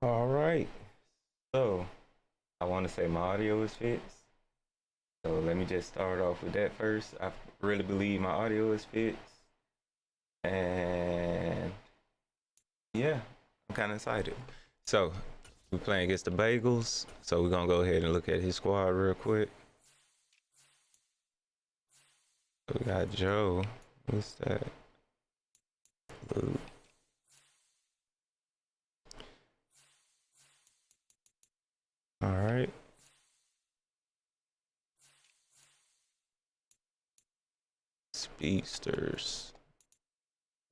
All right. So I want to say my audio is fixed. So let me just start off with that first. I really believe my audio is fixed. And yeah, I'm kind of excited. So we're playing against the Bengals. So we're going to go ahead and look at his squad real quick. So we got Joe. What's that? Luke. All right. Speedsters.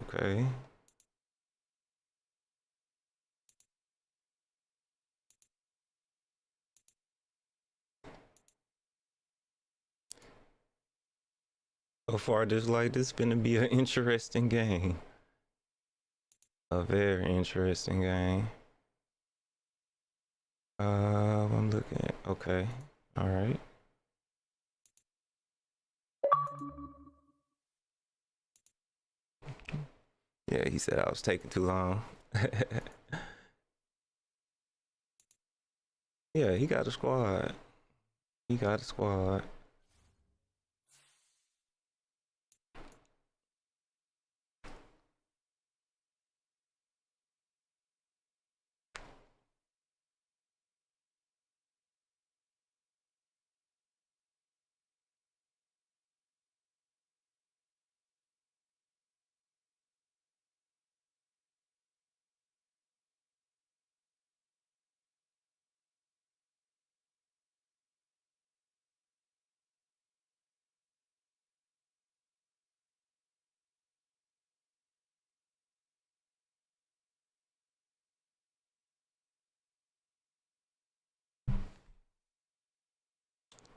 Okay. So far, this is gonna be an interesting game. A very interesting game. I'm looking at, okay. All right. Yeah, he said I was taking too long. Yeah, he got a squad. He got a squad.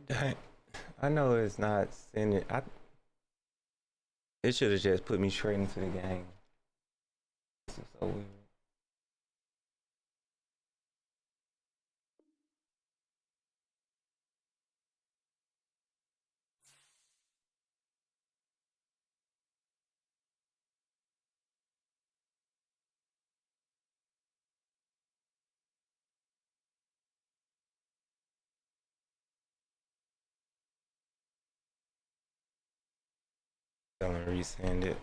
Dang. I know it's not sending. It should have just put me straight into the game. This is so weird. Tell him resend it.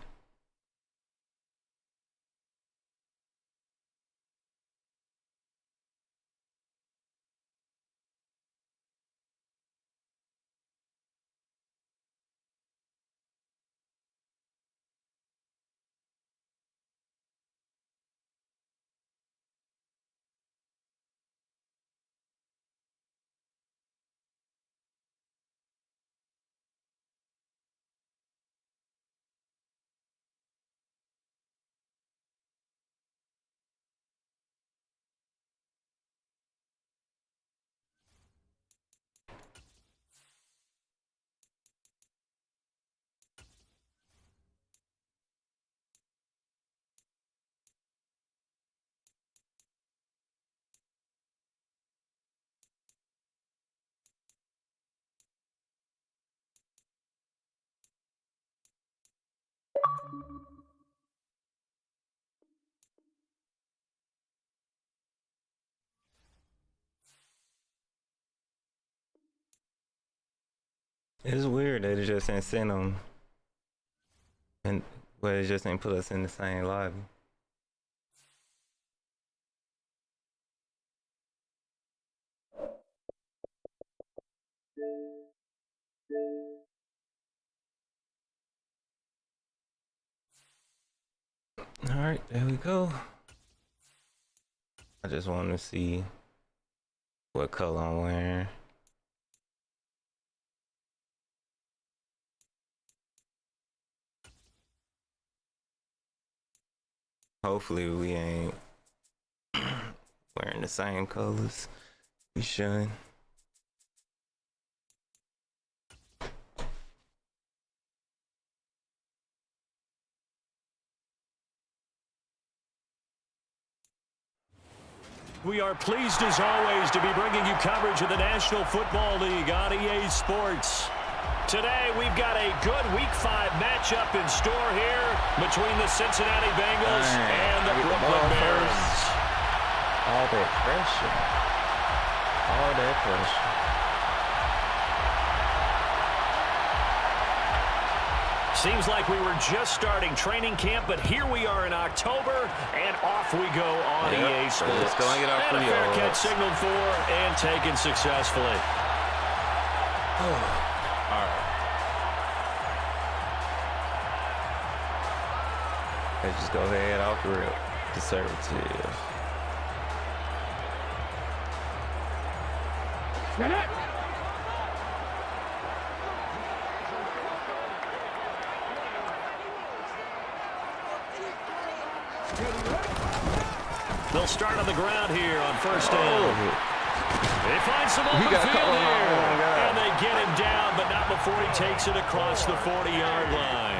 It's weird that it just ain't send them, and well, it just ain't put us in the same lobby. All right, there we go. I just want to see what color I'm wearing. Hopefully we ain't wearing the same colors. We should. We are pleased as always to be bringing you coverage of the National Football League on EA Sports. Today we've got a good Week 5 matchup in store here between the Cincinnati Bengals and the Brooklyn Barons. All that pressure. All that pressure. Seems like we were just starting training camp, but here we are in October, and off we go on EA Sports. Just going it off and a the fair yards. catch signaled for and taken successfully. All right. Let's just go ahead off the rip. Conservative. They'll start on the ground here on first down. They find some open field here. And they get him down, but not before he takes it across the 40-yard line.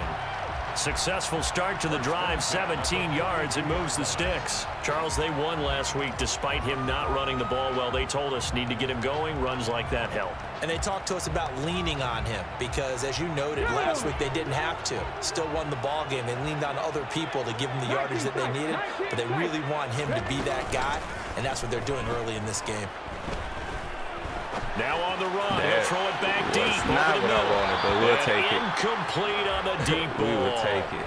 Successful start to the drive, 17 yards, and moves the sticks. Charles, they won last week despite him not running the ball well. They told us need to get him going. Runs like that help. And they talked to us about leaning on him because, as you noted, last week they didn't have to. Still won the ball game. They leaned on other people to give them the yardage that they needed, but they really want him to be that guy, and that's what they're doing early in this game. Now on the run, he'll throw it back deep. Not what I wanted, but we'll take it. Incomplete on the deep ball. We will take it.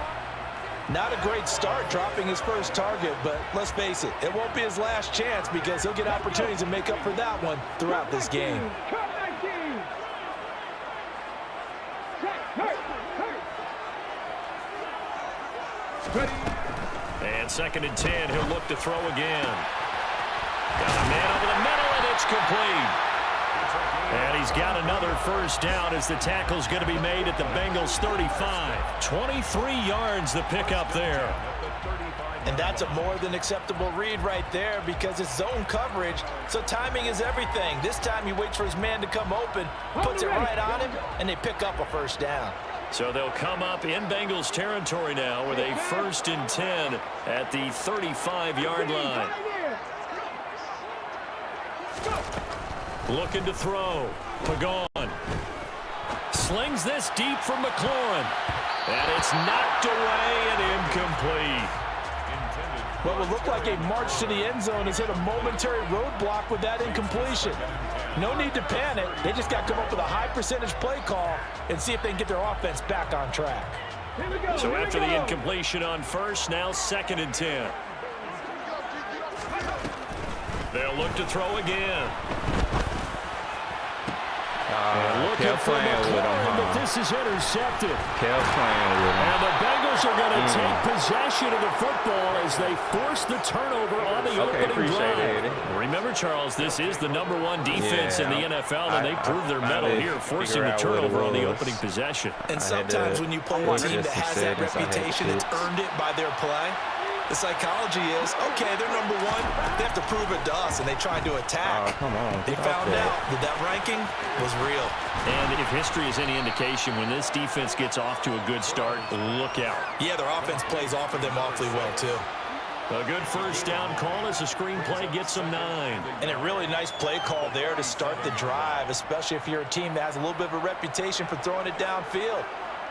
Not a great start dropping his first target, but let's face it, it won't be his last chance because he'll get opportunities to make up for that one throughout this game. And 2nd and 10, he'll look to throw again. Got a man over the middle, and it's complete. And he's got another first down as the tackle's going to be made at the Bengals 35. 23 yards the pickup there. And that's a more than acceptable read right there because it's zone coverage, so timing is everything. This time he waits for his man to come open, puts it right on him, and they pick up a first down. So they'll come up in Bengals territory now with a 1st and 10 at the 35-yard line. Looking to throw. Pagon slings this deep from McLaurin. And it's knocked away and incomplete. What will look like a march to the end zone has hit a momentary roadblock with that incompletion. No need to panic. They just got to come up with a high percentage play call and see if they can get their offense back on track. So after the incompletion on first, now 2nd and 10. They'll look to throw again. Looking for McLaurin, but this is intercepted. Kept playing with him. And the Bengals are going to take possession of the football as they force the turnover on the opening drive. Remember, Charles, this is the #1 defense in the NFL, and they prove their mettle here, forcing the turnover on the opening possession. And sometimes when you play a team that has that reputation, it's earned it by their play. The psychology is, okay, they're #1. They have to prove it to us, and they tried to attack. Oh, come on. They found out that ranking was real. And if history is any indication, when this defense gets off to a good start, look out. Yeah, their offense plays off of them awfully well, too. A good first down call as the screenplay gets them 9. And a really nice play call there to start the drive, especially if you're a team that has a little bit of a reputation for throwing it downfield.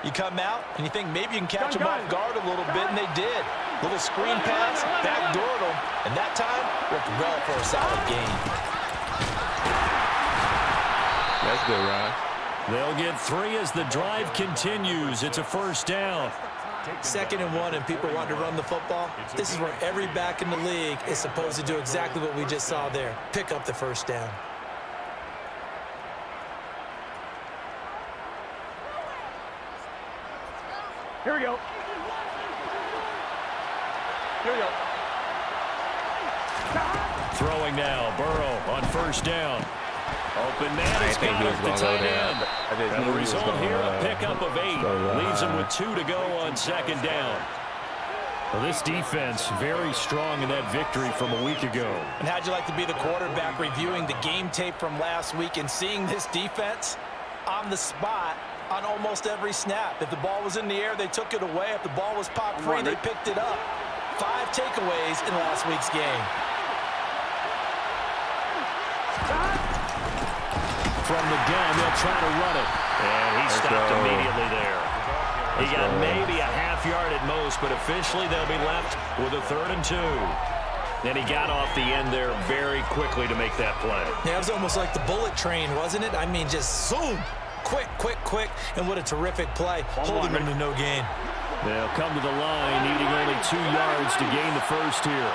You come out, and you think maybe you can catch them off guard a little bit, and they did. Little screen pass, backdoored them, and that time worked well for a solid gain. That's good, Ron. They'll get 3 as the drive continues. It's a first down. 2nd and 1, and people want to run the football. This is where every back in the league is supposed to do exactly what we just saw there. Pick up the first down. Here we go. Here we go. Throwing now, Burrow on first down. Open man has got it, the tight end. And the result here, a pickup of 8. Leaves him with 2 to go on 2nd down. Well, this defense very strong in that victory from a week ago. And how'd you like to be the quarterback reviewing the game tape from last week and seeing this defense on the spot on almost every snap? If the ball was in the air, they took it away. If the ball was popped free, they picked it up. 5 takeaways in last week's game. From the gun, they'll try to run it. And he stopped immediately there. He got maybe a half yard at most, but officially they'll be left with a 3rd and 2. And he got off the end there very quickly to make that play. Yeah, it was almost like the bullet train, wasn't it? I mean, just zoom. Quick, quick, quick. And what a terrific play. Holding him to no gain. They'll come to the line, needing only 2 yards to gain the first here.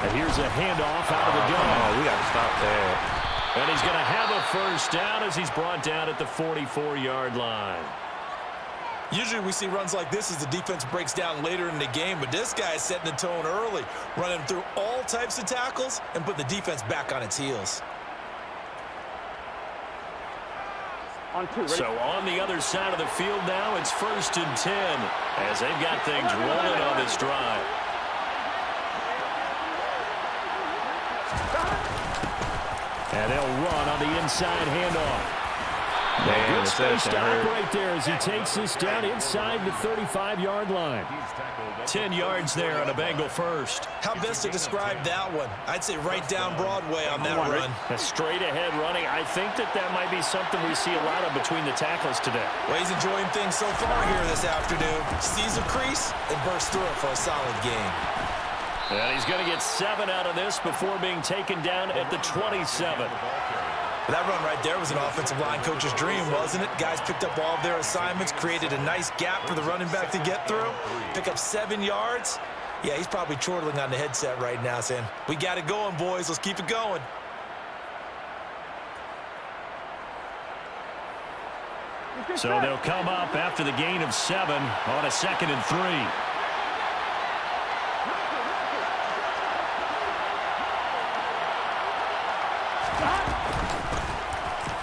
And here's a handoff out of the gun. Oh, we got to stop that. And he's going to have a first down as he's brought down at the 44-yard line. Usually we see runs like this as the defense breaks down later in the game, but this guy is setting the tone early, running through all types of tackles and put the defense back on its heels. So on the other side of the field now, it's 1st and 10 as they've got things rolling on this drive. And they'll run on the inside handoff. Good space stop right there as he takes this down inside the 35-yard line. 10 yards there on a Bengal first. How best to describe that one? I'd say right down Broadway on that run. A straight ahead running. I think that might be something we see a lot of between the tackles today. Well, he's enjoying things so far here this afternoon. Sees a crease and bursts through it for a solid gain. And he's going to get 7 out of this before being taken down at the 27. That run right there was an offensive line coach's dream, wasn't it? Guys picked up all of their assignments, created a nice gap for the running back to get through, pick up 7 yards. Yeah, he's probably chortling on the headset right now saying, we got it going, boys. Let's keep it going. So they'll come up after the gain of 7 on a 2nd and 3.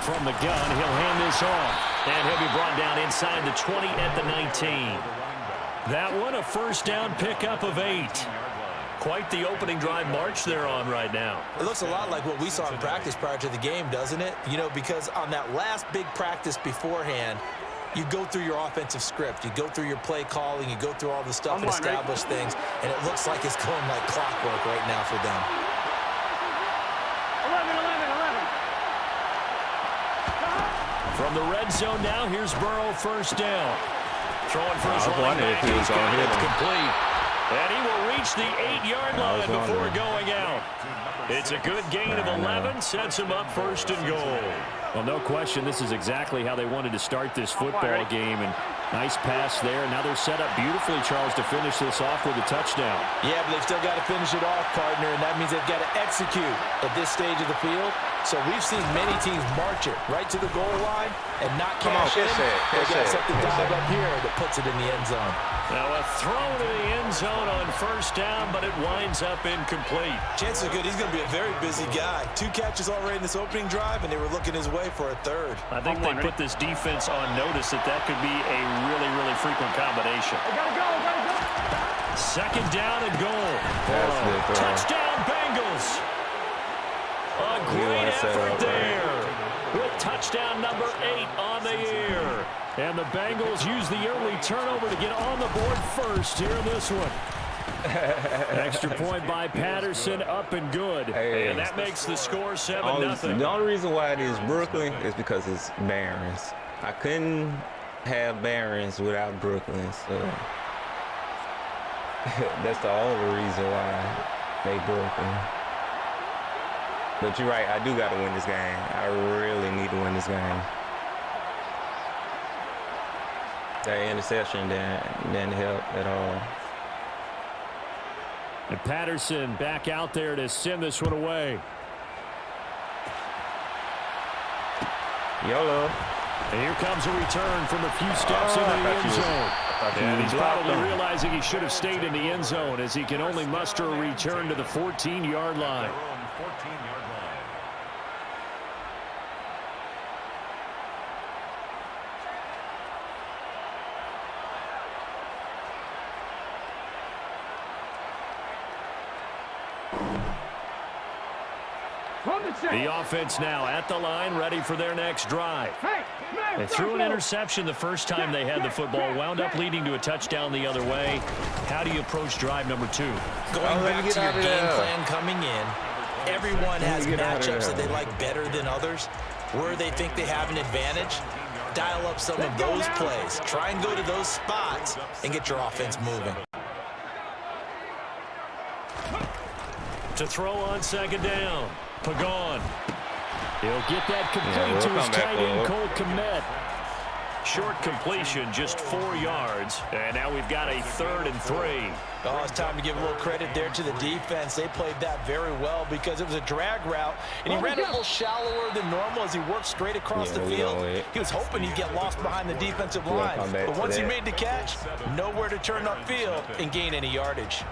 From the gun, he'll hand this off. And he'll be brought down inside the 20 at the 19. That one, a first down pickup of 8. Quite the opening drive march they're on right now. It looks a lot like what we saw in practice prior to the game, doesn't it? You know, because on that last big practice beforehand, you go through your offensive script. You go through your play calling. You go through all the stuff and establish things. And it looks like it's going like clockwork right now for them. 11. From the red zone now, here's Burrow, first down. Throwing for his running back. He's got it complete. And he will reach the 8-yard line before going out. It's a good gain of 11, sets him up 1st and goal. Well, no question, this is exactly how they wanted to start this football game. And nice pass there. Now they're set up beautifully, Charles, to finish this off with a touchdown. Yeah, but they've still got to finish it off, partner, and that means they've got to execute at this stage of the field. So we've seen many teams march it right to the goal line and not cash in. They got something dialed up here that puts it in the end zone. Now a throw to the end zone on first down, but it winds up incomplete. Chances are good he's going to be a very busy guy. 2 catches already in this opening drive, and they were looking his way for a 3rd. I think they put this defense on notice that could be a really, really frequent combination. Gotta go. 2nd down and goal. Touchdown, Bengals. A great effort there. With touchdown number 8 on the year. And the Bengals use the early turnover to get on the board first here in this one. Extra point by Patterson, up and good. Hey, and that makes the score 7-0. The only reason why it is Brooklyn is because it's Barons. I couldn't have Barons without Brooklyn, so that's the only reason why they Brooklyn. But you're right, I do got to win this game. I really need to win this game. That interception didn't help at all. And Patterson back out there to send this one away. YOLO. And here comes a return from a few steps in the end zone. And he's probably realizing he should have stayed in the end zone as he can only muster a return to the 14-yard line. The offense now at the line, ready for their next drive. They threw an interception the first time they had the football, wound up leading to a touchdown the other way. How do you approach drive number 2? Going back to your game plan coming in, everyone has matchups that they like better than others, where they think they have an advantage. dial up some of those plays. Try and go to those spots and get your offense moving. To throw on second down. Pagan. He'll get that complete to his tight end, Cole Kmet. Short completion, just 4 yards. And now we've got a 3rd and 3. Oh, it's time to give a little credit there to the defense. They played that very well because it was a drag route, and he ran a little shallower than normal as he worked straight across the field. He was hoping he'd get lost behind the defensive line, but once he made the catch, nowhere to turn upfield and gain any yardage.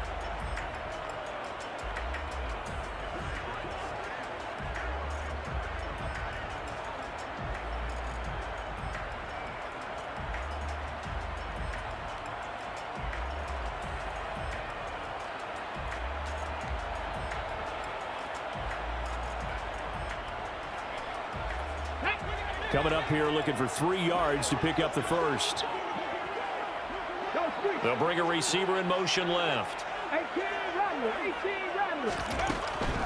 Coming up here looking for 3 yards to pick up the first. They'll bring a receiver in motion left.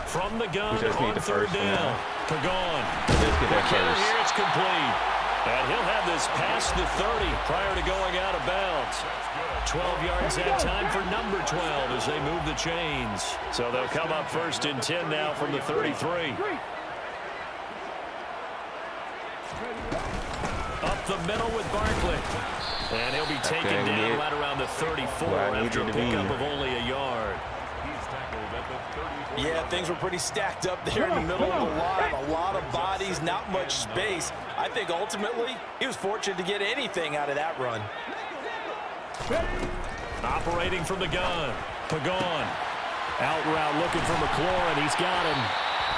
From the gun on 3rd down. Pagan. Here it's complete. And he'll have this past the 30 prior to going out of bounds. 12 yards that time for number 12 as they move the chains. So they'll come up 1st and 10 now from the 33. Up the middle with Barkley. And he'll be taken down right around the 34 after a pickup of only a yard. Yeah, things were pretty stacked up there in the middle of the line. A lot of bodies, not much space. I think ultimately he was fortunate to get anything out of that run. Operating from the gun. Pagan. Out route looking for McLaurin. He's got him.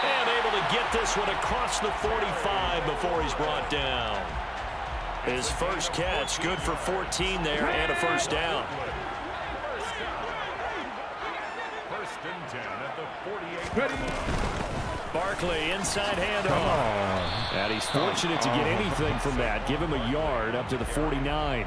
And able to get this one across the 45 before he's brought down. His first catch, good for 14 there and a 1st down. 1st and 10 at the 48. Barkley, inside handoff. And he's fortunate to get anything from that. Give him a yard up to the 49.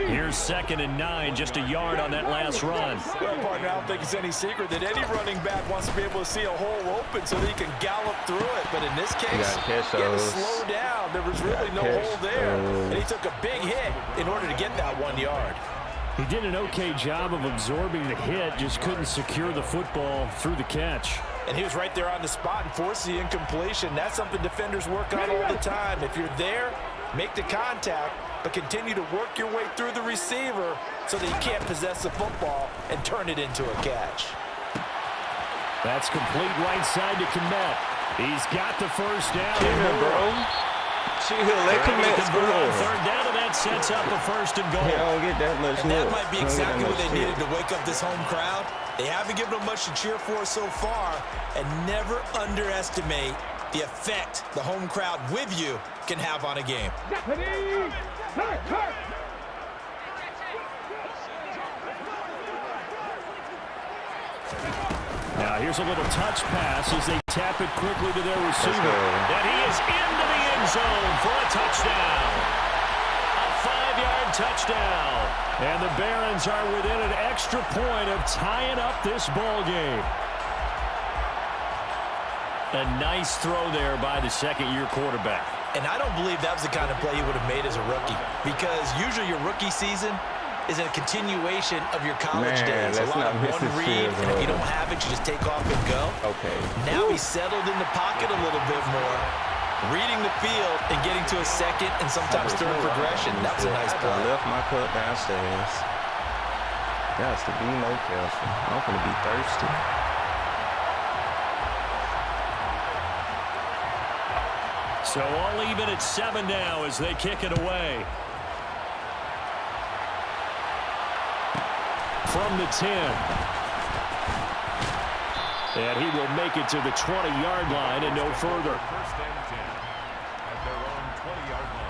Here's 2nd and 9, just a yard on that last run. Well, partner, I don't think it's any secret that any running back wants to be able to see a hole open so that he can gallop through it. But in this case, he had to slow down. There was really no hole there. And he took a big hit in order to get that 1 yard. He did an okay job of absorbing the hit, just couldn't secure the football through the catch. And he was right there on the spot and forced the incompletion. That's something defenders work on all the time. If you're there, make the contact, but continue to work your way through the receiver so that you can't possess the football and turn it into a catch. That's complete right side to Kmet. He's got the 1st down. Let Kmet score. 3rd down, and that sets up a 1st and goal. And that might be exactly what they needed to wake up this home crowd. They haven't given them much to cheer for so far, and never underestimate the effect the home crowd with you can have on a game. Now here's a little touch pass as they tap it quickly to their receiver. And he is into the end zone for a touchdown. A 5-yard touchdown. And the Barons are within an extra point of tying up this ball game. A nice throw there by the 2nd-year quarterback. And I don't believe that was the kind of play he would have made as a rookie, because usually your rookie season is a continuation of your college days. A lot of one read, and if you don't have it, you just take off and go. Okay. Now he's settled in the pocket a little bit more, reading the field and getting to a 2nd and sometimes 3rd progression. That's a nice play. I left my cup downstairs. Got to be more careful. I'm going to be thirsty. So all even at 7 now as they kick it away. From the 10. And he will make it to the 20-yard line and no further. 1st and 10 at their own 20-yard line.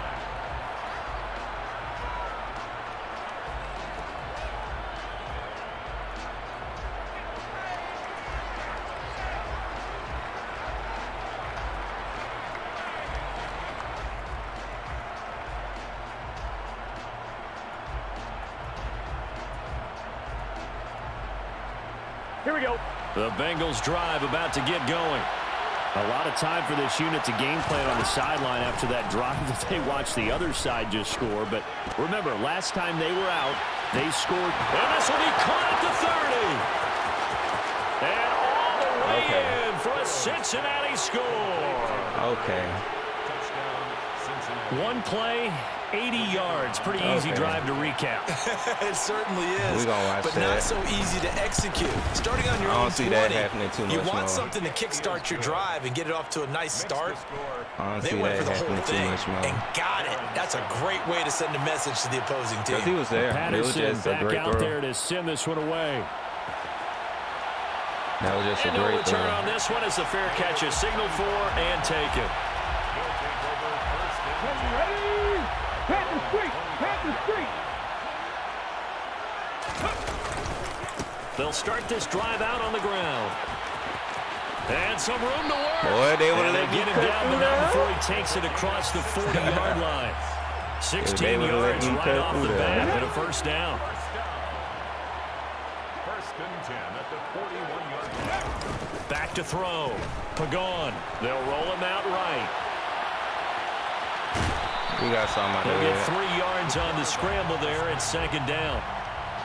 Here we go. The Bengals drive about to get going. A lot of time for this unit to game plan on the sideline after that drive that they watched the other side just score. But remember, last time they were out, they scored. And this will be caught at the 30. And all the way in for a Cincinnati score. Okay. One play, 80 yards. Pretty easy drive to recap. It certainly is, but not so easy to execute. Starting on your own 20, that happening too much you want more. something to kickstart your drive and get it off to a nice start. They went that for the whole thing and got it. That's a great way to send a message to the opposing team. Because he was there. Patterson it was just back a great out throw. there to send this one away. That was just And a no great return throw. on this one as the fair catch is signaled for and taken. They'll start this drive out on the ground. And some room to work. Boy, they would And they have get him down, but not before he takes it across the 40-yard line. 16 yards right off the bat and a first down. First and 10 at the 41-yard line. Back to throw. Pagan. They'll roll him out right. We got something out They'll there. get 3 yards on the scramble there at second down.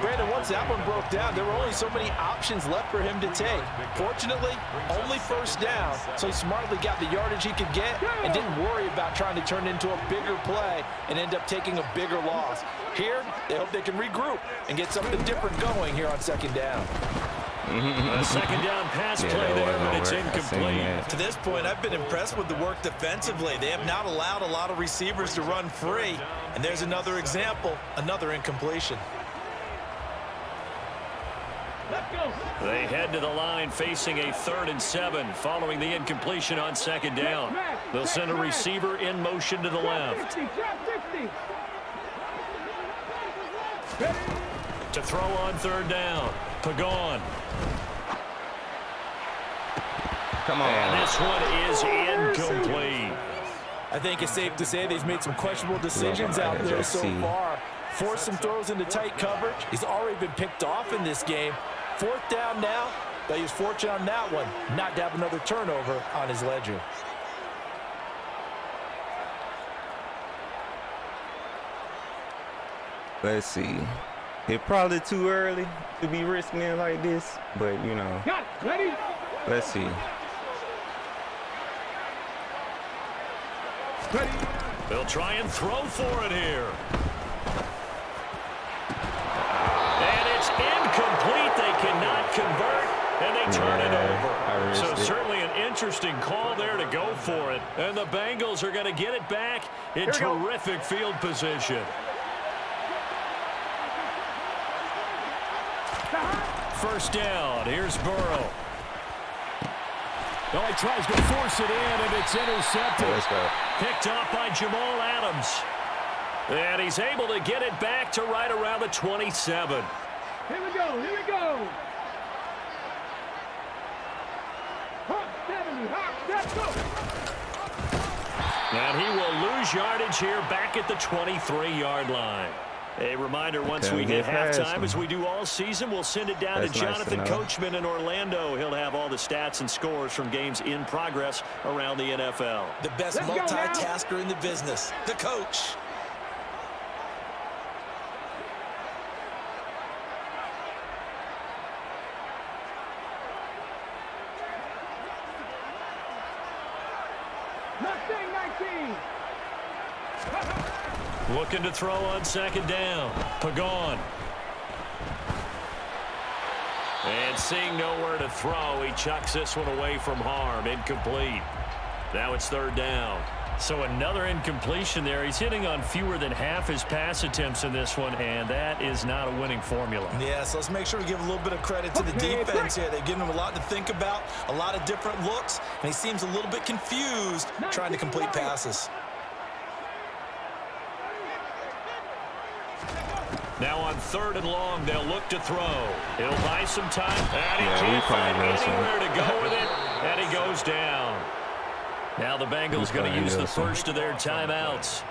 Brandon, once that one broke down, there were only so many options left for him to take. Fortunately, only first down, so he smartly got the yardage he could get and didn't worry about trying to turn it into a bigger play and end up taking a bigger loss. Here, they hope they can regroup and get something different going here on second down. A second down pass play there, but it's incomplete. To this point, I've been impressed with the work defensively. They have not allowed a lot of receivers to run free. And there's another example, another incompletion. They head to the line facing a 3rd and 7 following the incompletion on second down. They'll send a receiver in motion to the left. To throw on 3rd down. Pagan. Come on. And this one is incomplete. I think it's safe to say that he's made some questionable decisions out there so far. Forced some throws into tight coverage. He's already been picked off in this game. 4th down now, but he was fortunate on that one not to have another turnover on his ledger. Let's see. It's probably too early to be risking it like this, but, you know, let's see. They'll try and throw for it here. And it's incomplete. They cannot convert, and they turn it over. So certainly an interesting call there to go for it. And the Bengals are going to get it back in terrific field position. First down. Here's Burrow. Oh, he tries to force it in, and it's intercepted. Let's go. Picked off by Jamal Adams. And he's able to get it back to right around the 27. Here we go, here we go. Hawk 70, Hawk, let's go. And he will lose yardage here back at the 23-yard line. A reminder, once we hit halftime, as we do all season, we'll send it down to Jonathan Coachman in Orlando. He'll have all the stats and scores from games in progress around the NFL. The best multitasker in the business, the coach. Mustang 19. Looking to throw on second down. Pagan. And seeing nowhere to throw, he chucks this one away from harm. Incomplete. Now it's 3rd down. So another incompletion there. He's hitting on fewer than half his pass attempts in this one, and that is not a winning formula. Yeah, so let's make sure we give a little bit of credit to the defense here. They've given him a lot to think about, a lot of different looks, and he seems a little bit confused trying to complete passes. Now on 3rd and long, they'll look to throw. He'll buy some time, and he can't find anywhere to go with it, and he goes down. Now the Bengals going to use the first of their timeouts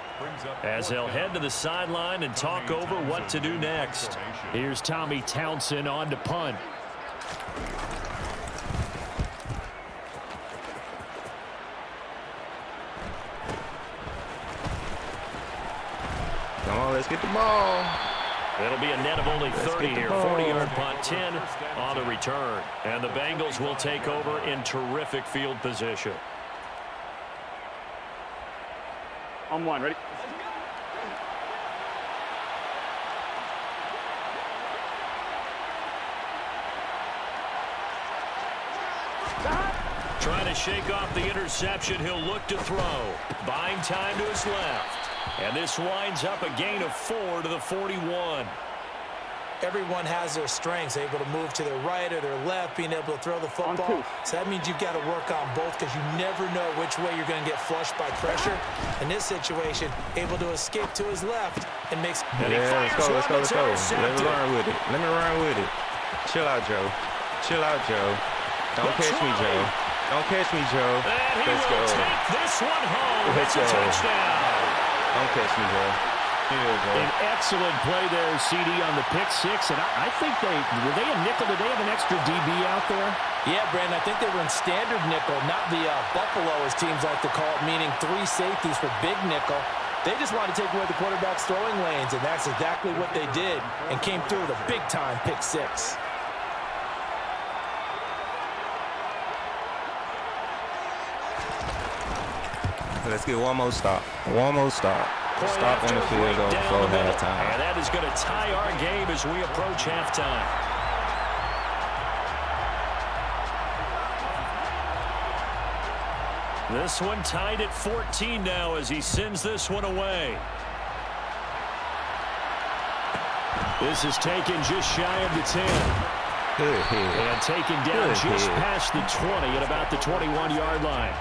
as they'll head to the sideline and talk over what to do next. Here's Tommy Townsend on to punt. Come on, let's get the ball. It'll be a net of only 30 here. 40-yard punt, 10 on the return. And the Bengals will take over in terrific field position. On one, ready? Trying to shake off the interception. He'll look to throw. Buying time to his left. And this winds up a gain of 4 to the 41. Everyone has their strengths, able to move to their right or their left, being able to throw the football. So that means you've got to work on both because you never know which way you're going to get flushed by pressure. In this situation, able to escape to his left and makes... Let's go. Let me run with it. Chill out, Joe. Don't catch me, Joe. And he will take this one home. It's a touchdown. Don't catch me, Joe. An excellent play there, CD, on the pick six. And I think were they a nickel? Did they have an extra DB out there? Yeah, Brandon, I think they were in standard nickel, not the Buffalo, as teams like to call it, meaning 3 safeties for big nickel. They just wanted to take away the quarterback's throwing lanes, and that's exactly what they did, and came through with a big-time pick six. Let's get one more stop. Stop on the field goal before halftime. And that is going to tie our game as we approach halftime. This one tied at 14 now as he sends this one away. This is taken just shy of the 10. Good hit. And taken down just past the 20 at about the 21-yard line.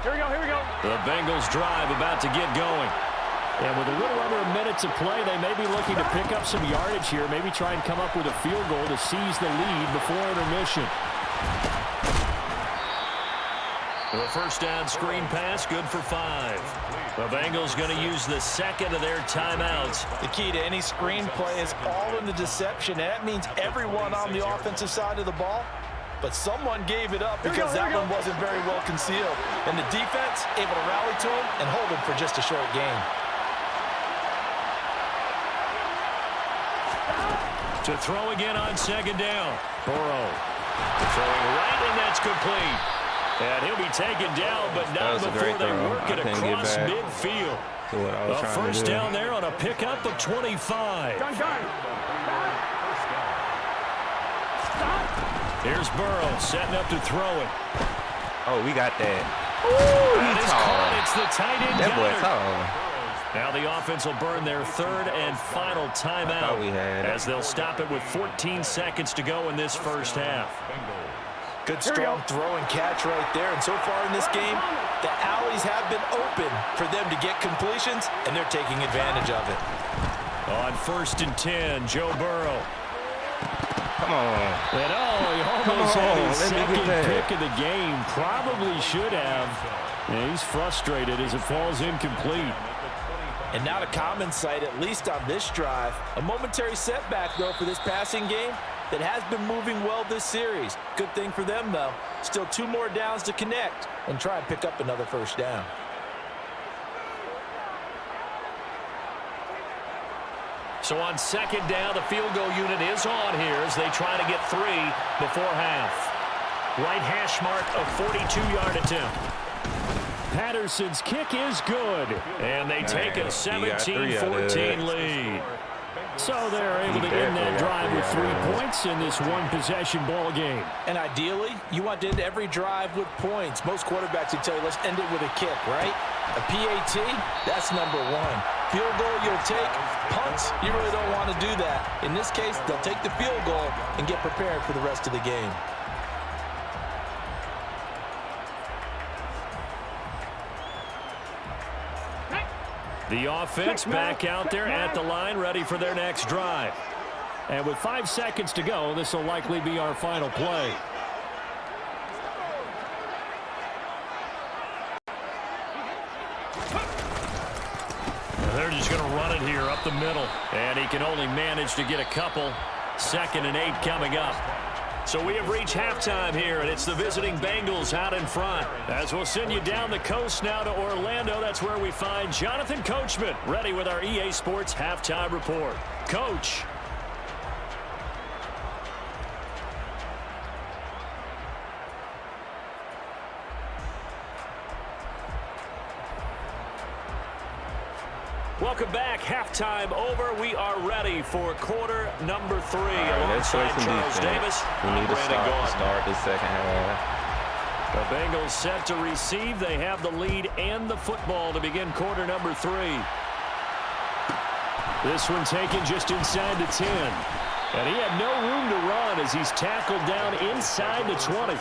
Here we go. The Bengals drive about to get going. And with a little under a minute to play, they may be looking to pick up some yardage here, maybe try and come up with a field goal to seize the lead before intermission. The first down screen pass, good for 5. The Bengals going to use the second of their timeouts. The key to any screen play is all in the deception. And that means everyone on the offensive side of the ball. But someone gave it up because that one wasn't very well concealed. And the defense able to rally to him and hold him for just a short gain. To throw again on second down. Burrow throwing right, and that's complete. And he'll be taken down, but not before they work it across midfield. A first down there on a pickup of 25. Here's Burrow setting up to throw it. Oh, we got that. That is caught. It's the tight end. That boy tall. Now the offense will burn their third and final timeout as they'll stop it with 14 seconds to go in this first half. Good strong throw and catch right there. And so far in this game, the alleys have been open for them to get completions, and they're taking advantage of it. On 1st and 10, Joe Burrow. Come on. And he almost had his second pick of the game. Probably should have. And he's frustrated as it falls incomplete. And not a common sight, at least on this drive. A momentary setback, though, for this passing game that has been moving well this series. Good thing for them, though. Still 2 more downs to connect and try and pick up another first down. So on second down, the field goal unit is on here as they try to get 3 before half. Right hash mark, a 42-yard attempt. Patterson's kick is good. And they take a 17-14 lead. So they're able to end that drive with 3 points in this one-possession ball game. And ideally, you want to end every drive with points. Most quarterbacks would tell you, let's end it with a kick, right? A PAT, that's number 1. Field goal you'll take. Punts, you really don't want to do that. In this case, they'll take the field goal and get prepared for the rest of the game. The offense back out there at the line, ready for their next drive. And with 5 seconds to go, this will likely be our final play. They're just going to run it here up the middle. And he can only manage to get a couple. 2nd and 8 coming up. So we have reached halftime here, and it's the visiting Bengals out in front. As we'll send you down the coast now to Orlando, that's where we find Jonathan Coachman, ready with our EA Sports Halftime Report. Coach. Welcome back. Halftime over. We are ready for quarter number 3. Alongside Charles Davis, we need to start the second half. The Bengals set to receive. They have the lead and the football to begin quarter number 3. This one taken just inside the 10. And he had no room to run as he's tackled down inside the 20.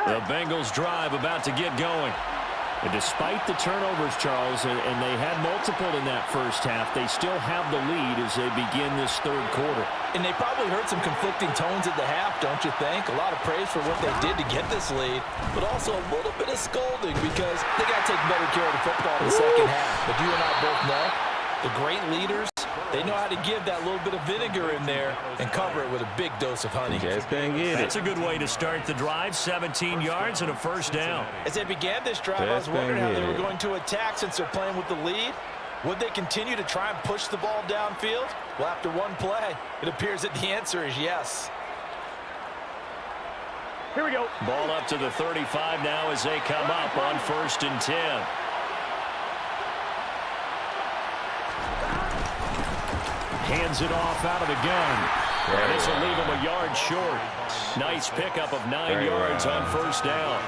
The Bengals drive about to get going. And despite the turnovers, Charles, and they had multiple in that first half, they still have the lead as they begin this third quarter. And they probably heard some conflicting tones at the half, don't you think? A lot of praise for what they did to get this lead, but also a little bit of scolding because they got to take better care of the football in the second half. But you and I both know the great leaders, they know how to give that little bit of vinegar in there and cover it with a big dose of honey. Just couldn't get it. That's a good way to start the drive. 17 yards and a first down. As they began this drive, I was wondering how they were going to attack since they're playing with the lead. Would they continue to try and push the ball downfield? Well, after one play, it appears that the answer is yes. Here we go. Ball up to the 35 now as they come up on 1st and 10. Hands it off out of the gun. This will leave him a yard short. Nice pickup of 9 yards on first down.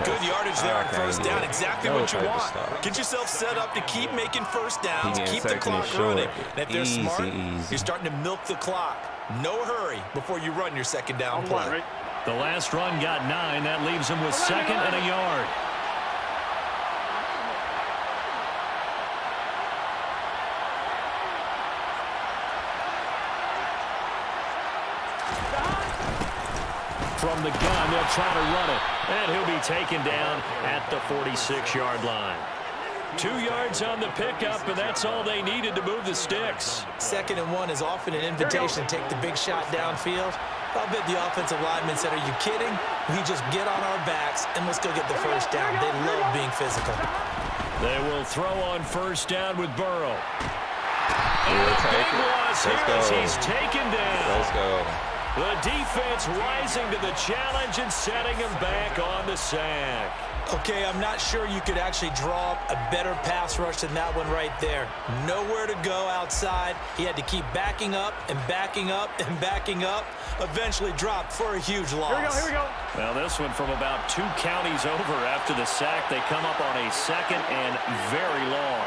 Good yardage there on first down. Exactly what you want. Get yourself set up to keep making first downs. Keep the clock running. And if they're smart, you're starting to milk the clock. No hurry before you run your second down play. The last run got 9. That leaves him with 2nd and a yard. From the gun, they'll try to run it. And he'll be taken down at the 46-yard line. 2 yards on the pickup, and that's all they needed to move the sticks. 2nd and 1 is often an invitation to take the big shot downfield. I'll bet the offensive linemen said, are you kidding? We just get on our backs and let's go get the first down. They love being physical. They will throw on first down with Burrow. And the big loss here as he's taken down. Let's go. The defense rising to the challenge and setting him back on the sack. Okay, I'm not sure you could actually draw up a better pass rush than that one right there. Nowhere to go outside. He had to keep backing up and backing up and backing up. Eventually dropped for a huge loss. Here we go. Well, this one from about 2 counties over after the sack. They come up on a 2nd and very long.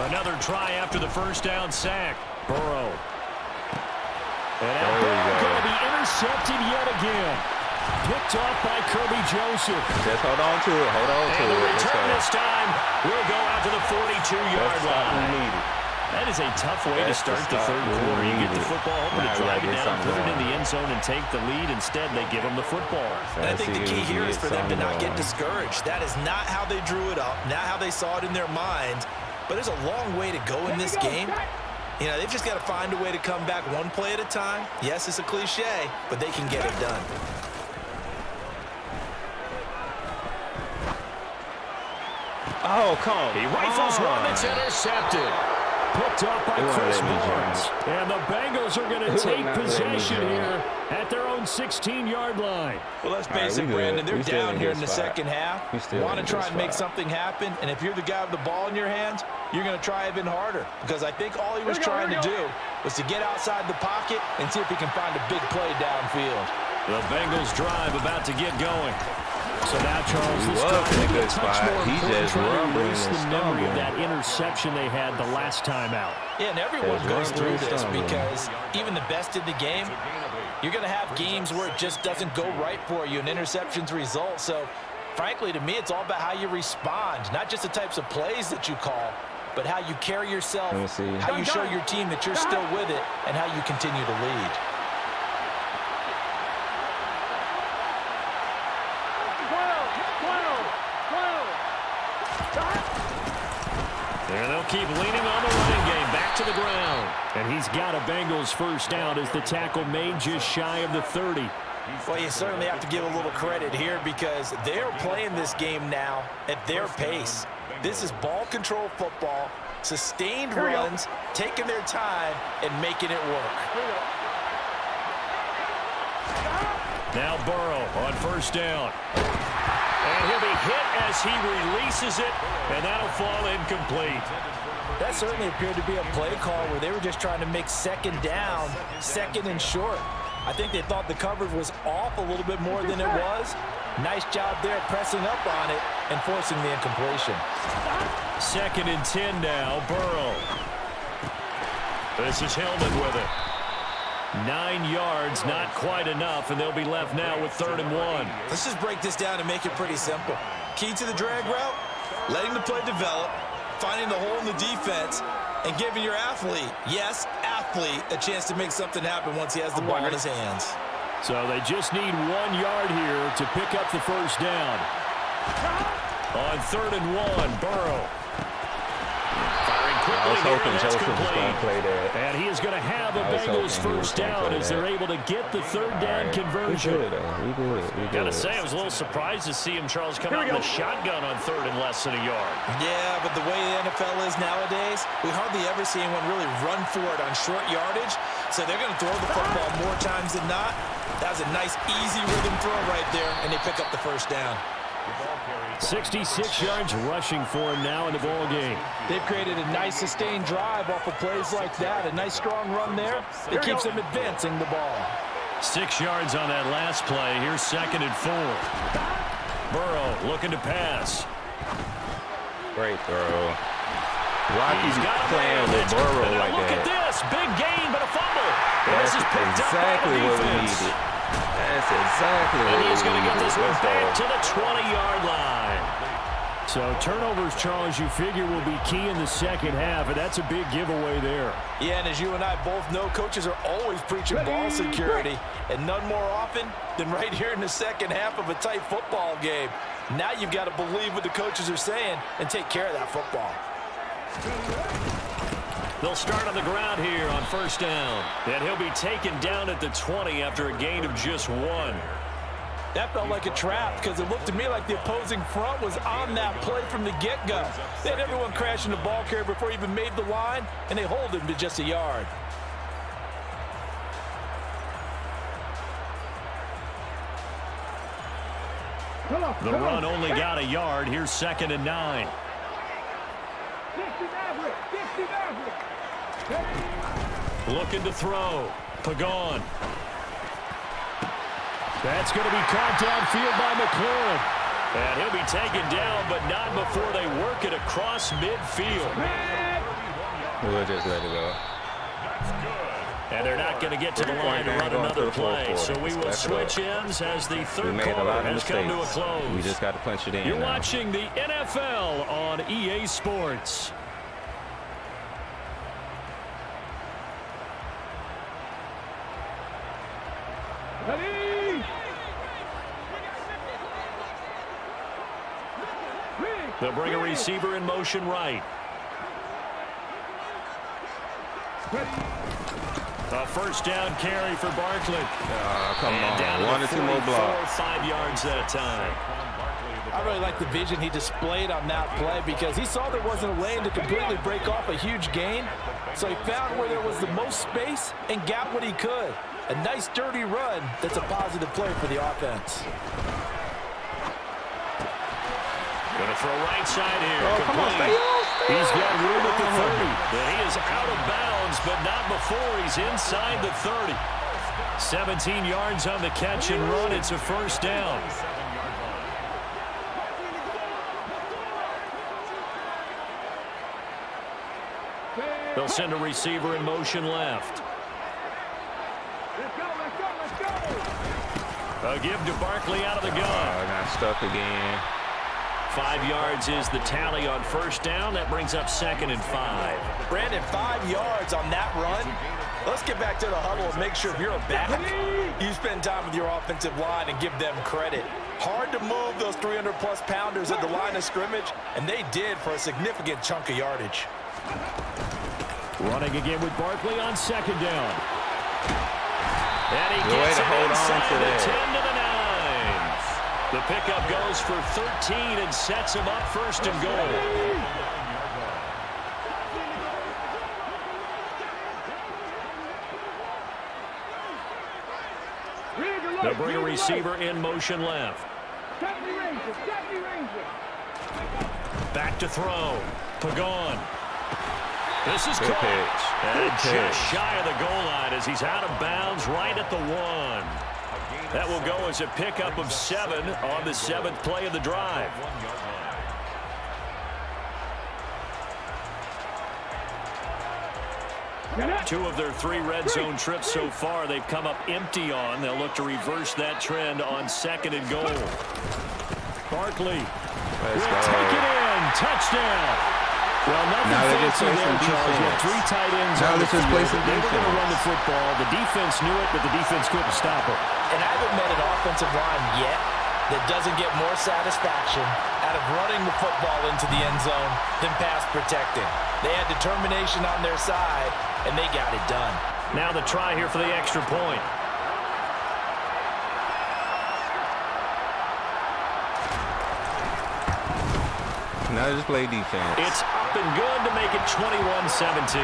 Another try after the first down sack. Burrow. And that going to be intercepted yet again. Picked off by Kirby Joseph. Just hold on to it. Hold on to it. And the return this time will go out to the 42-yard line. That is a tough way to start the third quarter. You get the football, hoping to drive it down, put it in the end zone, and take the lead. Instead, they give them the football. And I think the key here is for them to not get discouraged. That is not how they drew it up, not how they saw it in their minds. But there's a long way to go in this game. You know, they've just got to find a way to come back one play at a time. Yes, it's a cliche, but they can get it done. Oh, come on. He rifles one that's intercepted. Picked up by Chris Barnes. And the Bengals are going to take possession here at their own 16-yard line. Well, let's face it, Brandon, they're down here in the second half. Want to try and make something happen, and if you're the guy with the ball in your hands, you're going to try even harder, because I think all he was trying to do was to get outside the pocket and see if he can find a big play downfield. The Bengals drive about to get going. So now, Charles, this was in a good spot. He just rumbled the memory of that interception they had the last time out. Yeah, and everyone goes through this because even the best in the game, You're going to have games where it just doesn't go right for you, and interceptions result. So, frankly, to me, it's all about how you respond, not just the types of plays that you call, but how you carry yourself, how you show your team that you're still with it, and how you continue to lead. And they'll keep leaning on the running game. Back to the ground. And he's got a Bengals first down as the tackle made just shy of the 30. Well, you certainly have to give a little credit here because they're playing this game now at their pace. This is ball control football, sustained runs, taking their time, and making it work. Now Burrow on first down. And he'll be hit as he releases it, and that'll fall incomplete. That certainly appeared to be a play call where they were just trying to make second down, second and short. I think they thought the coverage was off a little bit more than it was. Nice job there pressing up on it and forcing the incompletion. 2nd and 10 now, Burrow. This is Hillman with it. 9 yards, not quite enough, and they'll be left now with 3rd and 1. Let's just break this down and make it pretty simple. Key to the drag route, letting the play develop, finding the hole in the defense, and giving your athlete, yes, athlete, a chance to make something happen once he has the ball in his hands. So they just need 1 yard here to pick up the first down. On 3rd and 1, Burrow. Firing quickly. I was hoping Joseph was going to play that. And he is going to have a Bengals first down as they're able to get the 3rd down conversion. We good. Got to say, I was a little surprised to see him, Charles, come out in the shotgun on 3rd and less than a yard. Yeah, but the way the NFL is nowadays, we hardly ever see anyone really run for it on short yardage. So they're going to throw the football more times than not. That was a nice, easy rhythm throw right there, and they pick up the first down. 66 yards rushing for him now in the ball game. They've created a nice sustained drive off of plays like that. A nice strong run there. It keeps them advancing the ball. 6 yards on that last play. Here's 2nd and 4. Burrow looking to pass. Great throw. Rocky's playing with Burrow like look that. Look at this. Big gain, but a fumble. That's this is picked exactly up by the what we defense. needed. That's exactly what we needed. And he's going to get this one back though. to the 20-yard line. So turnovers, Charles, you figure will be key in the second half, and that's a big giveaway there. Yeah, and as you and I both know, coaches are always preaching ball security, and none more often than right here in the second half of a tight football game. Now you've got to believe what the coaches are saying and take care of that football. They'll start on the ground here on first down. And he'll be taken down at the 20 after a gain of just 1. That felt like a trap because it looked to me like the opposing front was on that play from the get-go. They had everyone crashing the ball carrier before he even made the line, and they hold him to just a yard. The run only got a yard. Here's 2nd and 9. Looking to throw. Pagan. That's going to be caught downfield by McLaurin. And he'll be taken down, but not before they work it across midfield. We'll just let it go. And they're not going to get to the line to run another play. So we will switch ends as the third quarter has come to a close. We just got to punch it in. You're watching the NFL on EA Sports. They'll bring a receiver in motion right. A first down carry for Barkley. Come and on, down to 1 or 2 more blocks. 5 yards that time. I really like the vision he displayed on that play because he saw there wasn't a lane to completely break off a huge gain. So he found where there was the most space and got what he could. A nice dirty run that's a positive play for the offense. Going to throw right side here. Oh, come on, stay on. He's got room at the 30. And he is out of bounds, but not before he's inside the 30. 17 yards on the catch and run. It's a first down. They'll send a receiver in motion left. A give to Barkley out of the gun. I got stuck again. 5 yards is the tally on first down. That brings up 2nd and 5. Brandon, 5 yards on that run. Let's get back to the huddle and make sure if you're a back, you spend time with your offensive line and give them credit. Hard to move those 300-plus pounders at the line of scrimmage, and they did for a significant chunk of yardage. Running again with Barkley on 2nd down. And he gets it inside the 10 to the 9. The pickup goes for 13 and sets him up 1st and goal. They'll bring a receiver in motion left. Back to throw. Pagon. This is caught. And just shy of the goal line as he's out of bounds right at the 1. That will go as a pickup of 7 on the 7th play of the drive. Two of their 3 red zone trips so far they've come up empty on. They'll look to reverse that trend on 2nd and goal. Barkley will take it in. Touchdown. Well, nothing fancy there, Charles. You have 3 tight ends on the field. They were going to run the football. The defense knew it, but the defense couldn't stop it. And I haven't met an offensive line yet that doesn't get more satisfaction out of running the football into the end zone than pass protecting. They had determination on their side, and they got it done. Now the try here for the extra point. Now just play defense. It's up and good to make it 21-17.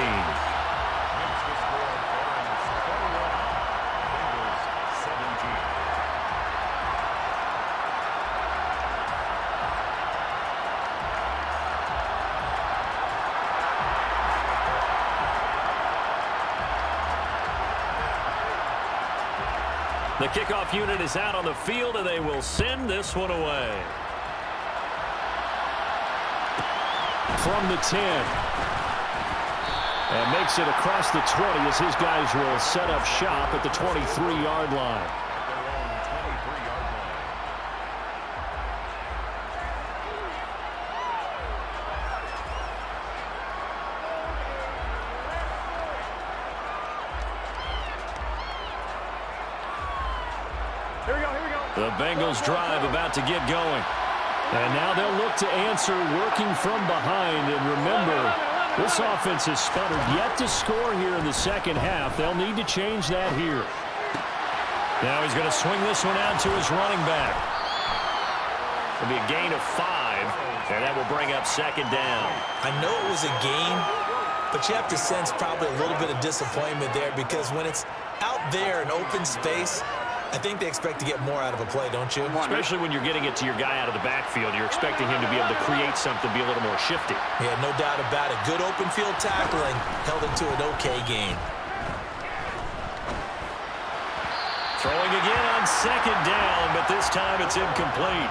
The kickoff unit is out on the field, and they will send this one away. From the 10. And makes it across the 20 as his guys will set up shop at the 23-yard line. Here we go. The Bengals drive about to get going. And now they'll look to answer working from behind. And remember, this offense has sputtered yet to score here in the second half. They'll need to change that here. Now he's going to swing this one out to his running back. It'll be a gain of 5, and that will bring up 2nd down. I know it was a gain, but you have to sense probably a little bit of disappointment there because when it's out there in open space, I think they expect to get more out of a play, don't you? Especially when you're getting it to your guy out of the backfield. You're expecting him to be able to create something, be a little more shifty. Yeah, no doubt about it. Good open field tackling held it to an okay gain. Throwing again on 2nd down, but this time it's incomplete.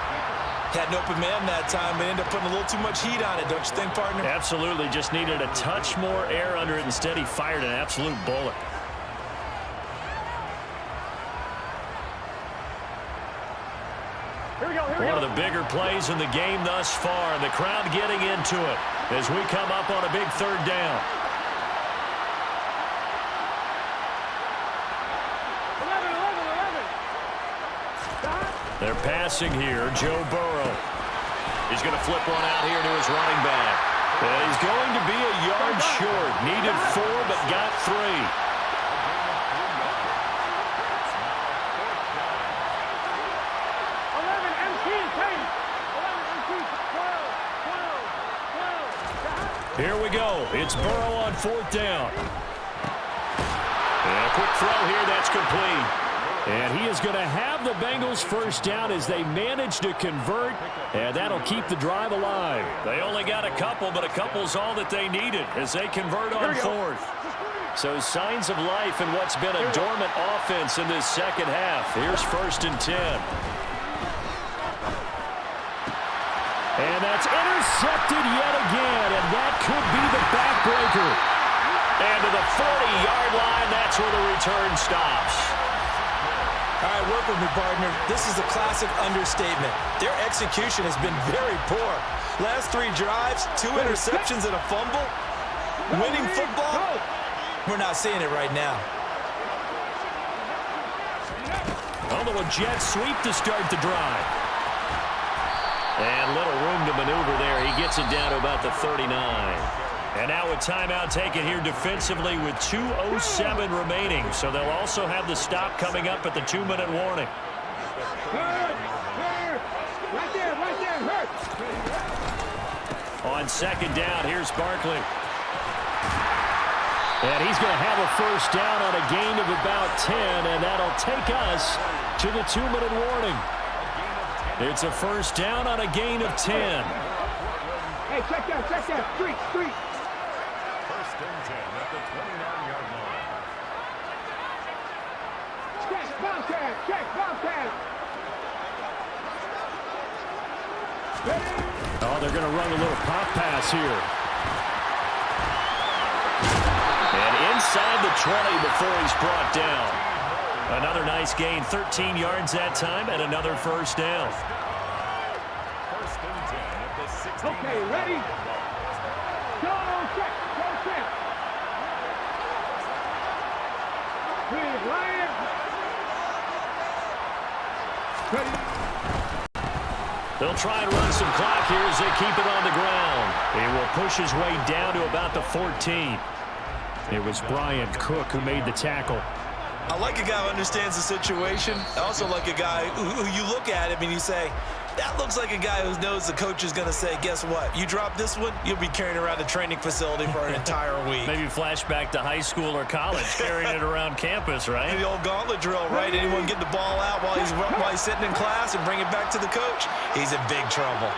Had an open man that time, but ended up putting a little too much heat on it, don't you think, partner? Absolutely. Just needed a touch more air under it. Instead, he fired an absolute bullet. One of the bigger plays in the game thus far, and the crowd getting into it as we come up on a big 3rd down. 11. They're passing here. Joe Burrow. He's going to flip one out here to his running back. And he's going to be a yard short. Needed 4, but got 3. Here we go. It's Burrow on 4th down. And a quick throw here. That's complete. And he is going to have the Bengals 1st down as they manage to convert. And that'll keep the drive alive. They only got a couple, but a couple's all that they needed as they convert on 4th. So signs of life in what's been a dormant offense in this second half. Here's 1st and 10. And that's intercepted yet again, and that could be the backbreaker. And to the 40-yard line, that's where the return stops. All right, work with me, partner. This is a classic understatement. Their execution has been very poor. Last 3 drives, 2 interceptions and a fumble. Winning football, we're not seeing it right now. Although a jet sweep to start the drive. And little room to maneuver there. He gets it down to about the 39. And now a timeout taken here defensively with 2:07 remaining. So they'll also have the stop coming up at the 2-minute warning. Right there, hurt. On second down, here's Barkley. And he's going to have a first down on a gain of about 10, and that'll take us to the 2-minute warning. It's a first down on a gain of 10. Hey, check that. Street. First and 10 at the 29-yard line. Check, Bobcat. Oh, they're going to run a little pop pass here. And inside the 20 before he's brought down. Another nice gain, 13 yards that time, and another first down. First and 10 at the 16. Okay, ready? Go, check. Big Lion. Ready? They'll try and run some clock here as they keep it on the ground. He will push his way down to about the 14. It was Brian Cook who made the tackle. I like a guy who understands the situation. I also like a guy who you look at him and you say, that looks like a guy who knows the coach is going to say, guess what? You drop this one, you'll be carrying around the training facility for an entire week. Maybe flashback to high school or college, carrying it around campus, right? The old gauntlet drill, right? Anyone get the ball out while he's sitting in class and bring it back to the coach? He's in big trouble.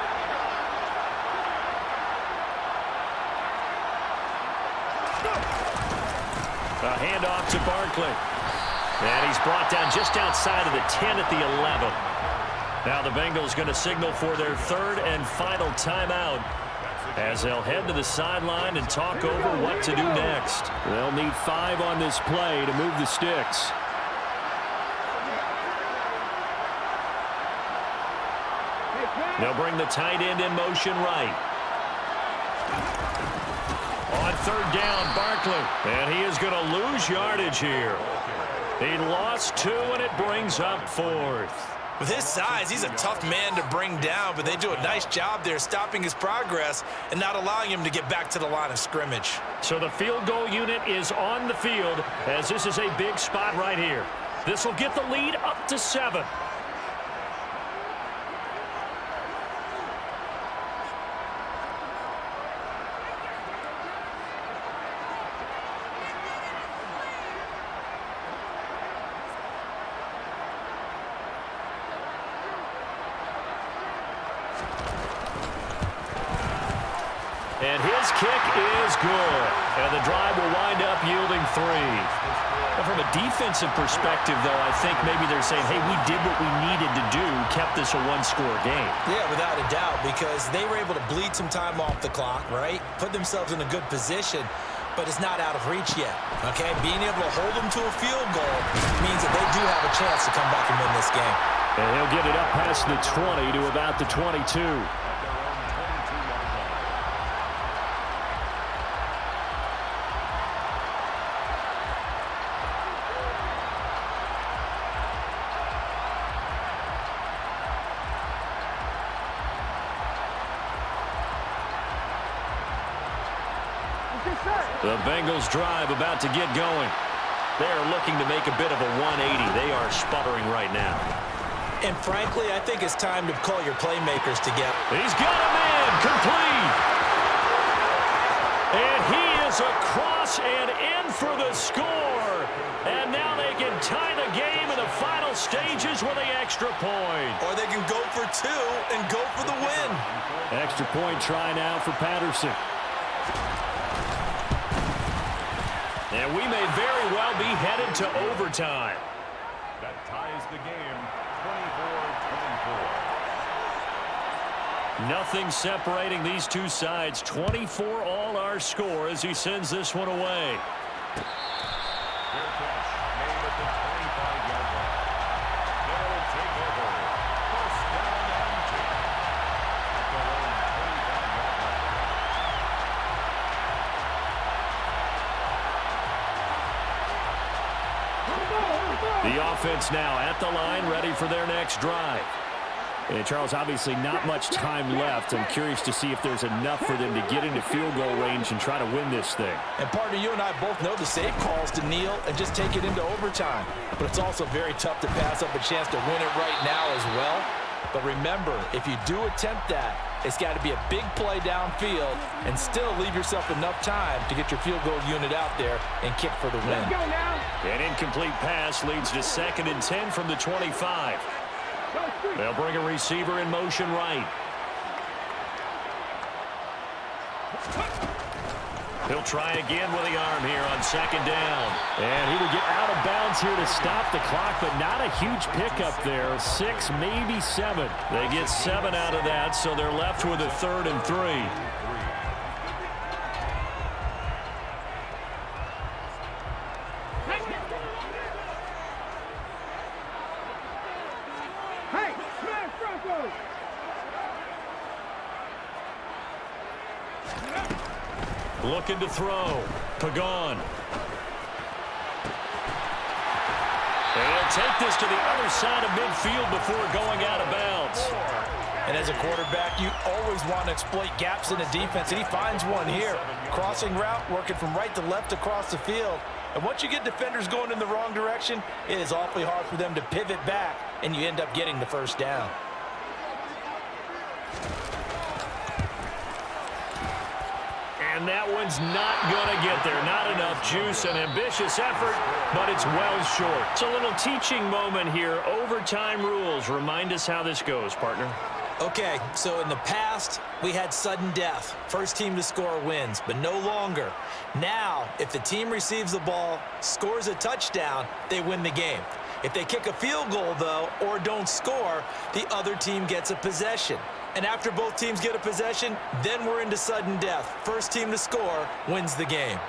A handoff to Barkley. And he's brought down just outside of the 10 at the 11. Now the Bengals going to signal for their 3rd and final timeout as they'll head to the sideline and talk over what to do next. They'll need 5 on this play to move the sticks. They'll bring the tight end in motion right. On 3rd down, Barkley. And he is going to lose yardage here. He lost 2, and it brings up 4th. With his size, he's a tough man to bring down, but they do a nice job there stopping his progress and not allowing him to get back to the line of scrimmage. So the field goal unit is on the field as this is a big spot right here. This will get the lead up to 7. And his kick is good. And the drive will wind up yielding 3. And from a defensive perspective, though, I think maybe they're saying, hey, we did what we needed to do, kept this a 1-score game. Yeah, without a doubt, because they were able to bleed some time off the clock, right? Put themselves in a good position, but it's not out of reach yet, okay? Being able to hold them to a field goal means that they do have a chance to come back and win this game. And he'll get it up past the 20 to about the 22. The Bengals drive about to get going. They're looking to make a bit of a 180. They are sputtering right now. And frankly, I think it's time to call your playmakers together. He's got a man complete. And he is across and in for the score. And now they can tie the game in the final stages with the extra point. Or they can go for 2 and go for the win. Extra point try now for Patterson. And we may very well be headed to overtime. That ties the game, 24-24. Nothing separating these two sides. 24 all our score as he sends this one away. Fair catch made at the 25-yard line. The offense now at the line, ready for their next drive. And Charles, obviously not much time left. I'm curious to see if there's enough for them to get into field goal range and try to win this thing. And partner, you and I both know the safe calls to kneel and just take it into overtime. But it's also very tough to pass up a chance to win it right now as well. But remember, if you do attempt that, it's got to be a big play downfield and still leave yourself enough time to get your field goal unit out there and kick for the win. Let's go now. An incomplete pass leads to 2nd and 10 from the 25. They'll bring a receiver in motion right. He'll try again with the arm here on 2nd down. And he would get out of bounds here to stop the clock, but not a huge pickup there. 6, maybe 7. They get 7 out of that, so they're left with a 3rd and 3. Hey, smash Broncos. Looking to throw. Pagan. And he'll take this to the other side of midfield before going out of bounds. And as a quarterback, you always want to exploit gaps in the defense, and he finds one here. Crossing route, working from right to left across the field. And once you get defenders going in the wrong direction, it is awfully hard for them to pivot back, and you end up getting the first down. And that one's not going to get there. Not enough juice, an ambitious effort, but it's well short. It's a little teaching moment here. Overtime rules. Remind us how this goes, partner. Okay, so in the past, we had sudden death. First team to score wins, but no longer. Now, if the team receives the ball, scores a touchdown, they win the game. If they kick a field goal, though, or don't score, the other team gets a possession. And after both teams get a possession, then we're into sudden death. First team to score wins the game.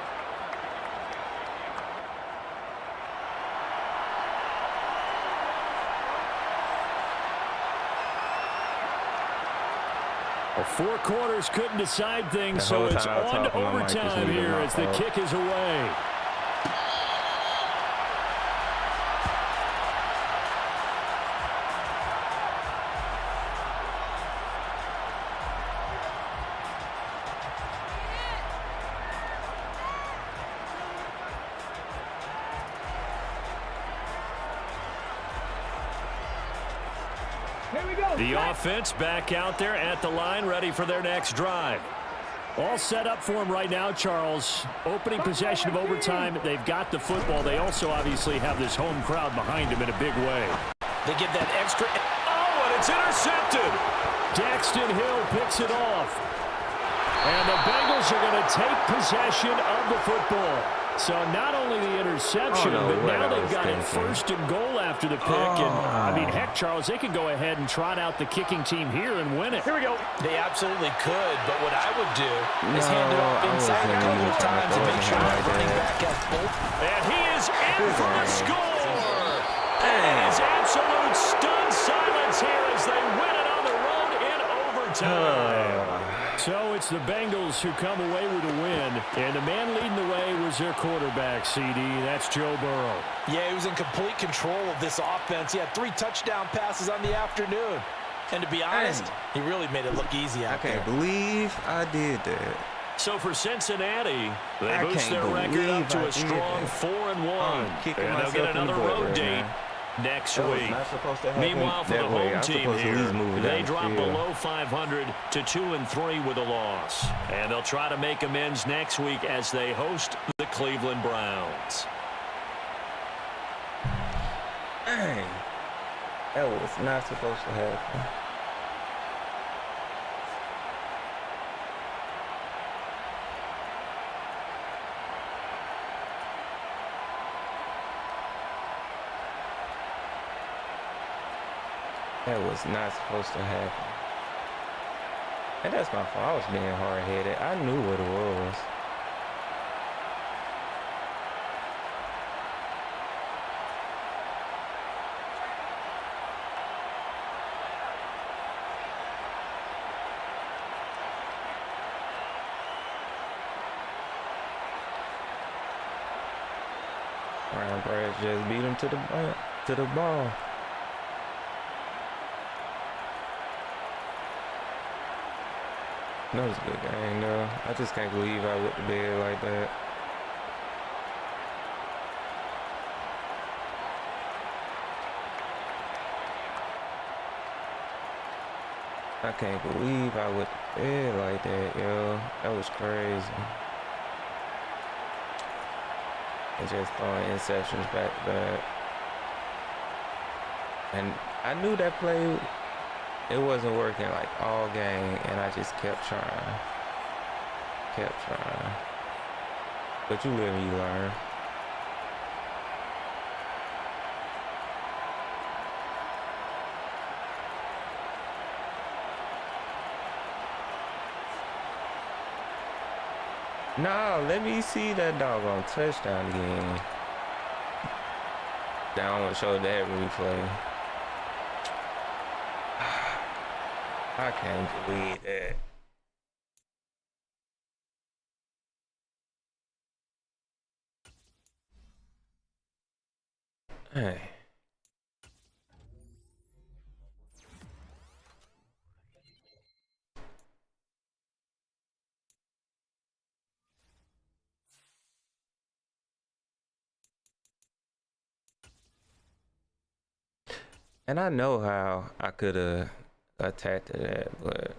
Well, 4 quarters couldn't decide things, so it's on to overtime here as the kick is away. Here we go. The offense back out there at the line, ready for their next drive. All set up for him right now, Charles. Opening possession of overtime. They've got the football. They also obviously have this home crowd behind them in a big way. They get that extra. Oh, and it's intercepted. Daxton Hill picks it off. And the Bengals are going to take possession of the football. So not only the interception, but now they've got it 1st and goal after the pick. And, I mean, heck, Charles, they could go ahead and trot out the kicking team here and win it. Here we go. They absolutely could, but what I would do is hand it off inside a couple of times and make sure that running back has both. And he is in for the score. That is absolute stunned silence here as they win it on the road in overtime. So it's the Bengals who come away with a win, and the man leading the way was their quarterback, CD. That's Joe Burrow. Yeah, he was in complete control of this offense. He had 3 touchdown passes on the afternoon. And to be honest, he really made it look easy out there. I can't believe I did that. So for Cincinnati, they boost their record up to a strong 4-1. And they'll get another road date next week. Meanwhile, for the home team here, they drop below 500 to 2-3 with a loss. And they'll try to make amends next week as they host the Cleveland Browns. Dang. That was not supposed to happen. That was not supposed to happen. And that's my fault. I was being hard-headed. I knew what it was. Ryan Brash just beat him to the ball. That was a good game, though. I just can't believe I went to bed like that. I can't believe I went to bed like that, yo. That was crazy. And just throwing interceptions back to back. And I knew that play, it wasn't working like all game, and I just kept trying. But you live and you learn. Nah, let me see that doggone touchdown again. I don't want to show that replay. I can't believe that. Hey. And I know how I could have attacked that, but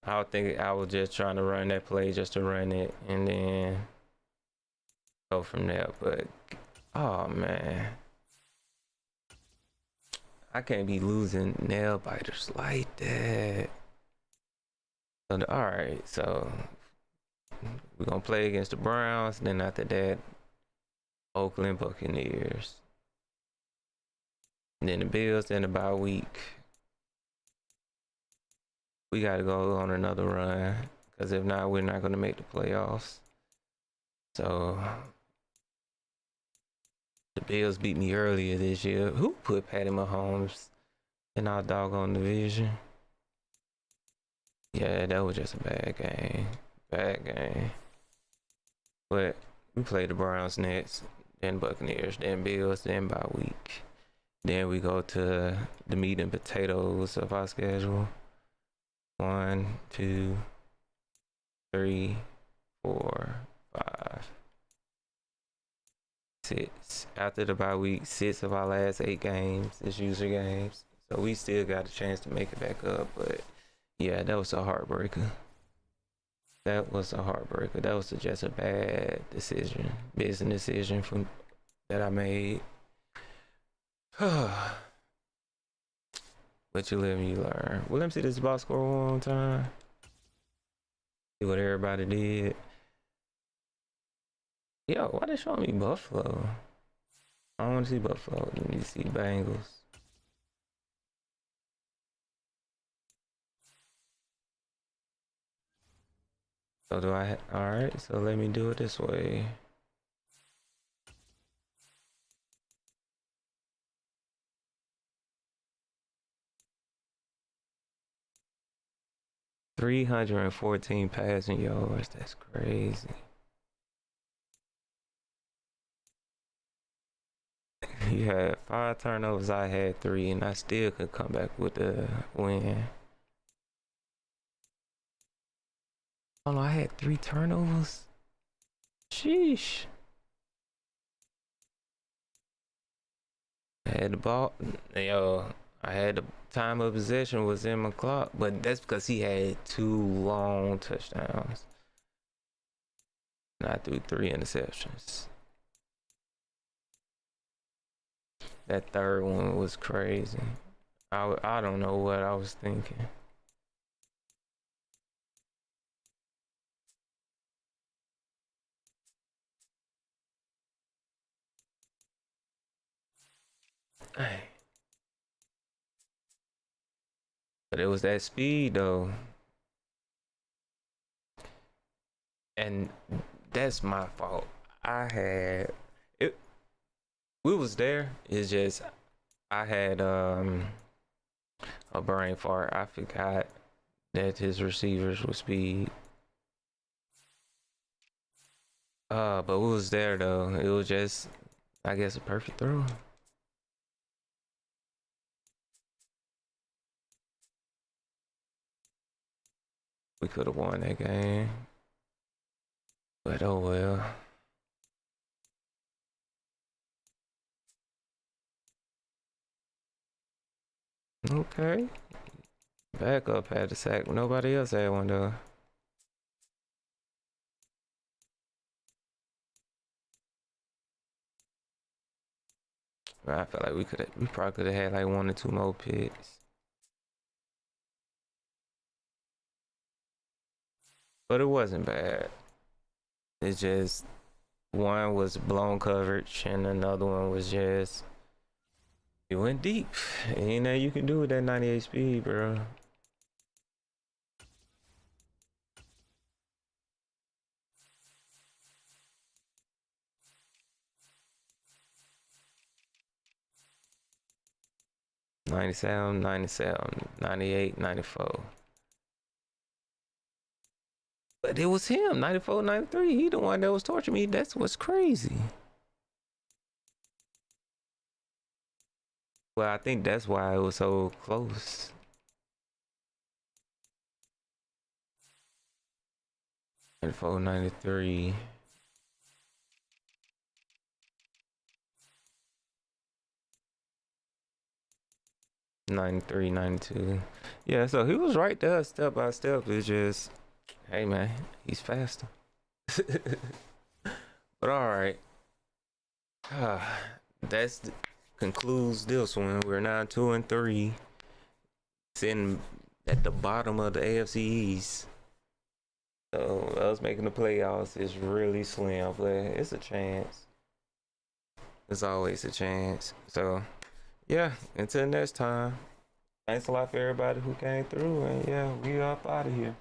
I would think I was just trying to run that play just to run it and then go from there. But oh man, I can't be losing nail biters like that. So, all right, so we're gonna play against the Browns, and then after that, Oakland Buccaneers, and then the Bills. Then about a week, we got to go on another run, because if not, we're not gonna make the playoffs. So the Bills beat me earlier this year. Who put Patty Mahomes in our doggone division? Yeah, that was just a bad game. But we play the Browns next, then Buccaneers, then Bills, then by week. Then we go to the meat and potatoes of our schedule. 1, 2, 3, 4, 5, 6. After the bye week, 6 of our last 8 games is user games. So we still got a chance to make it back up, but yeah, that was a heartbreaker. That was just a bad decision, business decision that I made. But you live and you learn. Well, let me see this box score one more time. See what everybody did. Yo, why they showing me Buffalo? I don't want to see Buffalo. Let me see Bengals. So alright, so let me do it this way. $314 passing yards. That's crazy. You had 5 turnovers. I had 3, and I still could come back with the win. Oh no, I had 3 turnovers. Sheesh. I had the ball. Yo, I had the time of possession was in my clock, but that's because he had 2 long touchdowns. And I threw 3 interceptions. That third one was crazy. I don't know what I was thinking. But it was that speed though. And that's my fault. We was there. It's just I had a brain fart. I forgot that his receivers were speed. But we was there though. It was just, I guess, a perfect throw. We could have won that game, but oh well. Okay. Backup had the sack. Nobody else had one though. I feel like we probably could have had like 1 or 2 more picks. But it wasn't bad. It's just one was blown coverage and another one was just, it went deep. Ain't nothing you can do with that 98 speed, bro. '97, '97, '98, '94. But it was him, '94, '93. He the one that was torturing me. That's what's crazy. Well, I think that's why it was so close. '94, '93. '93, '92. Yeah, so he was right there step by step. It's just, hey man, he's faster. But all right. That's concludes this one. We're now 2-3. Sitting at the bottom of the AFC East. So us making the playoffs is really slim, but it's a chance. There's always a chance. So yeah, until next time. Thanks a lot for everybody who came through, and yeah, we up out of here.